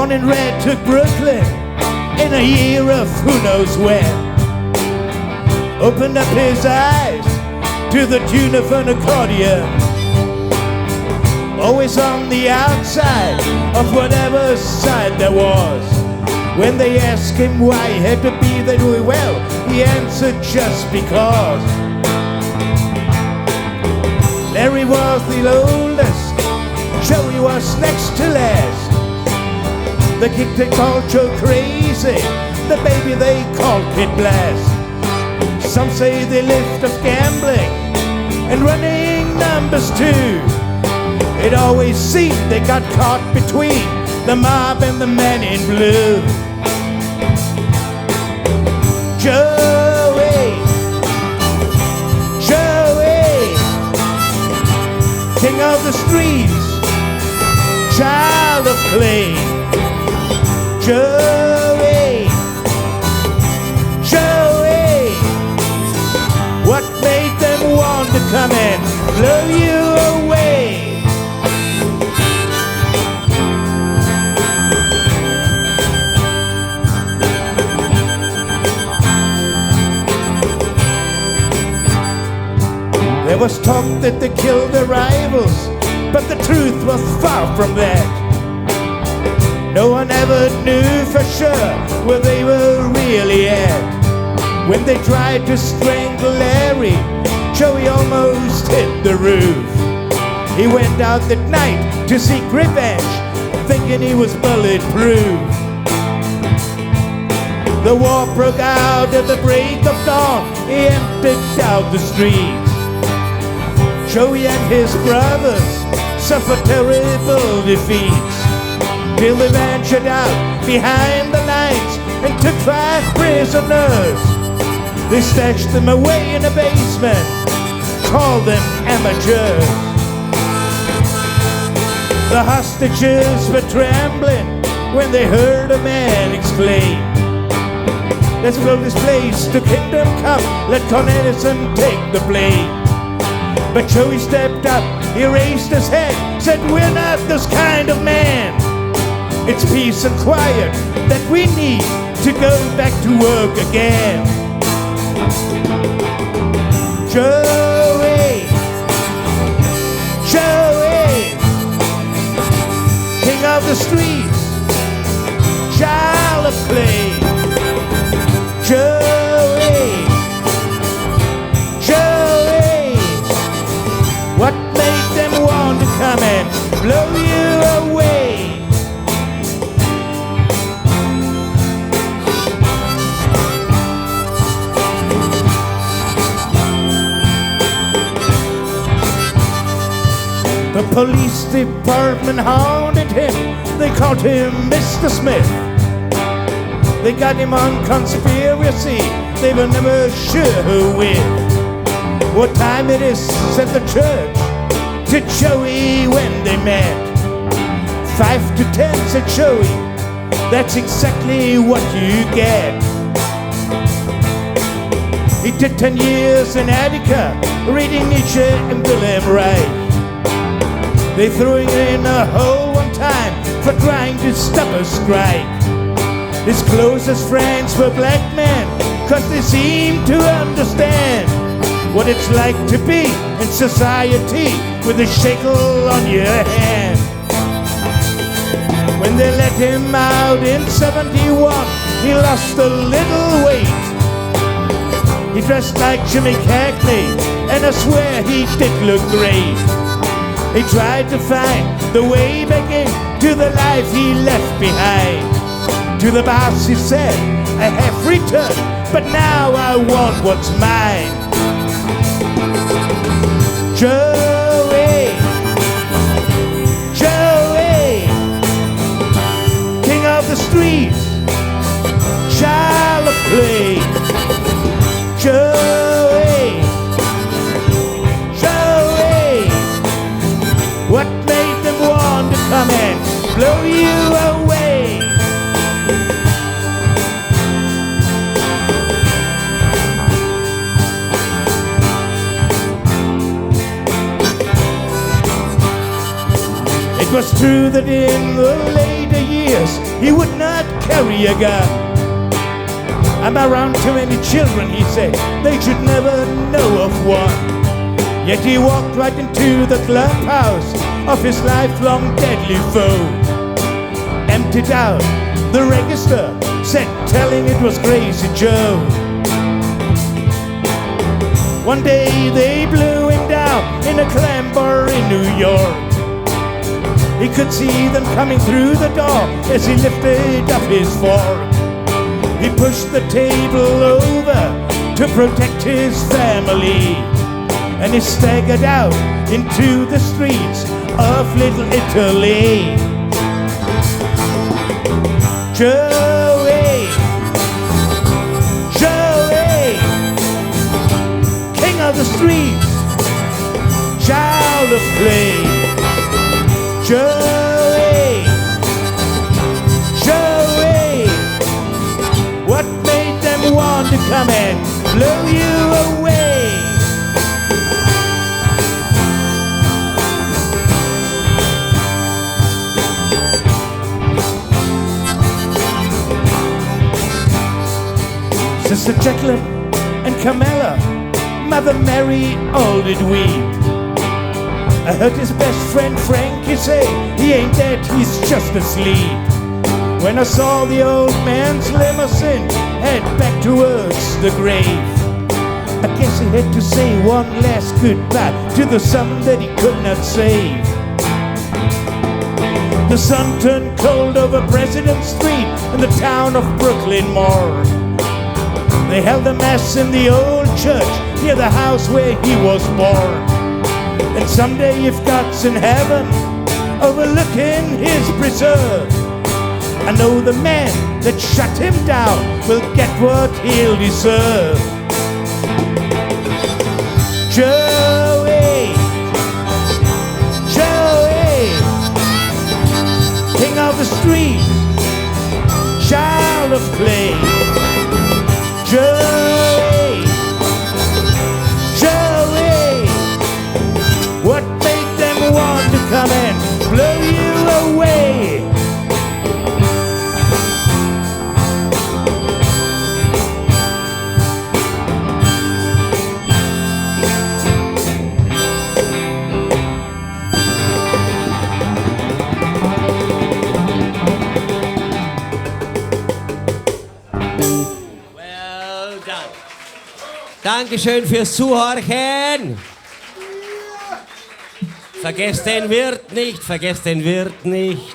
Morning Red took Brooklyn in a year of who knows when. Opened up his eyes to the tune of an accordion. Always on the outside of whatever side there was. When they asked him why he had to be there doing well, he answered just because. Larry was the oldest, Joey was next to last. The kick they called Joe Crazy, the baby they called Kid Blast. Some say they lived off gambling and running numbers too. It always seemed they got caught between the mob and the man in blue. Joey, Joey, king of the streets, child of clay. Joey, Joey, what made them want to come and blow you away? There was talk that they killed their rivals, but the truth was far from that. No one ever knew for sure where they were really at. When they tried to strangle Larry, Joey almost hit the roof. He went out that night to seek revenge, thinking he was bulletproof. The war broke out at the break of dawn. He emptied out the streets. Joey and his brothers suffered terrible defeats, till they ventured out behind the lines and took 5 prisoners. They stashed them away in a basement, called them amateurs. The hostages were trembling when they heard a man exclaim, "Let's blow this place to kingdom come, let Con Edison take the blame." But Joey stepped up, he raised his head, said, "We're not this kind of man. It's peace and quiet that we need to go back to work again." Joey, Joey, king of the streets, child of clay. Joey, Joey, what made them want to come and blow you away? The police department haunted him. They called him Mr. Smith. They got him on conspiracy. They were never sure who with. What time it is, said the church to Joey when they met. 5 to 10, said Joey. That's exactly what you get. He did 10 years in Attica, reading Nietzsche and Wilhelm Reich. They threw him in a hole one time for trying to stop a strike. His closest friends were black men, 'cause they seemed to understand what it's like to be in society with a shackle on your hand. When they let him out in 71, he lost a little weight. He dressed like Jimmy Cagney, and I swear he did look great. He tried to find the way back into the life he left behind. To the boss he said, "I have returned, but now I want what's mine." Joey, Joey, king of the streets, child of clay. Joey, Joey, what made them want to come and blow you away? It was true that in the later years he would not carry a gun. I'm around too many children, he said, they should never know of one. Yet he walked right into the clubhouse of his lifelong deadly foe. Emptied out the register, said telling it was Crazy Joe. One day they blew him down in a clam bar in New York. He could see them coming through the door as he lifted up his fork. He pushed the table over to protect his family, and he staggered out into the streets of Little Italy. Joey, Joey, king of the streets, child of clay. Joey, Joey, what made them want to come and blow you away? Sister Jacqueline and Camilla, Mother Mary all did weep. I heard his best friend Frankie say, he ain't dead, he's just asleep. When I saw the old man's limousine head back towards the grave, I guess he had to say one last goodbye to the son that he could not save. The sun turned cold over President Street in the town of Brooklyn morgue. They held the mass in the old church near the house where he was born. And someday if God's in heaven, overlooking his preserve, I know the man that shut him down will get what he'll deserve. Joey, Joey, king of the street, child of clay. Joey, Joey, what made them want to come and blow you away? Dankeschön fürs Zuhorchen. Vergesst den Wirt nicht, vergesst den Wirt nicht.